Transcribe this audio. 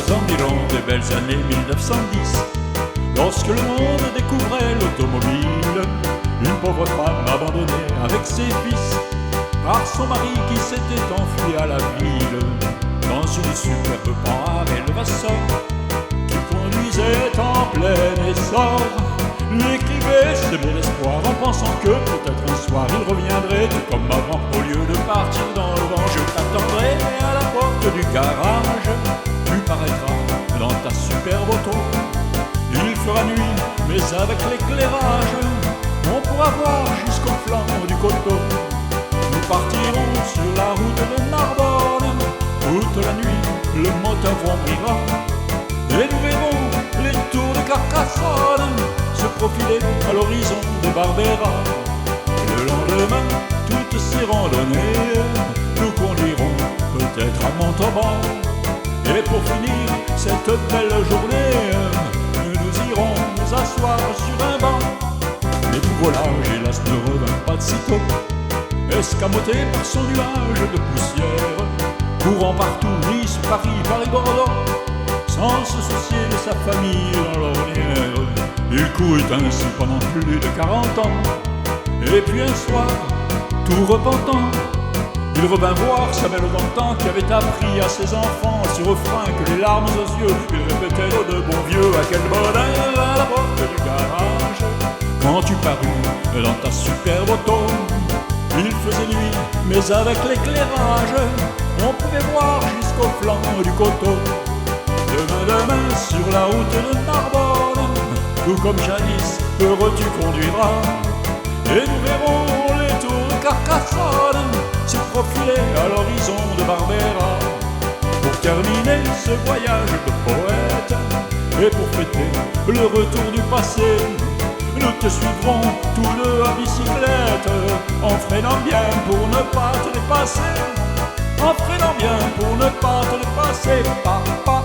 aux environs des belles années 1910, lorsque le monde découvrait l'automobile, une pauvre femme abandonnée avec ses fils par son mari qui s'était enfui à la ville dans une superbe parelle Levasseur qui conduisait en plein essor. L'écrivait ses mots d'espoir en pensant que peut-être un soir il reviendrait tout comme avant. Au lieu de partir dans le vent, je t'attendrai à la porte du garage. Tu paraîtras dans ta superbe auto. Il fera nuit, mais avec l'éclairage, on pourra voir jusqu'au flanc du coteau. Nous partirons sur la route de Narbonne. Toute la nuit, le moteur vrombrira et nous verrons les tours de Carcassonne se profiler à l'horizon de Barbera. Le lendemain, toutes ces randonnées nous conduiront peut-être à Montauban. Et pour finir cette belle journée, nous irons nous asseoir sur un banc. Et tout volage, hélas, ne revint pas de sitôt, escamoté par son nuage de poussière, courant partout, Nice, Paris, Paris-Bordeaux, sans se soucier de sa famille dans l'ornière. Il courut ainsi pendant plus de 40 ans, et puis un soir, tout repentant, il revint voir sa belle d'antan qui avait appris à ses enfants ce refrain que les larmes aux yeux, il répétait de bon vieux. À quel bonheur à la porte du garage, quand tu parus dans ta superbe auto. Il faisait nuit, mais avec l'éclairage, on pouvait voir jusqu'au flanc du coteau. Demain, sur la route de Narbonne, tout comme jadis, heureux tu conduiras, et nous verrons les tours de Carcassonne se profiler à l'horizon de Barbera. Pour terminer ce voyage de poète, et pour fêter le retour du passé, nous te suivrons tous deux à bicyclette, en freinant bien pour ne pas te dépasser, en freinant bien pour ne pas te dépasser, papa.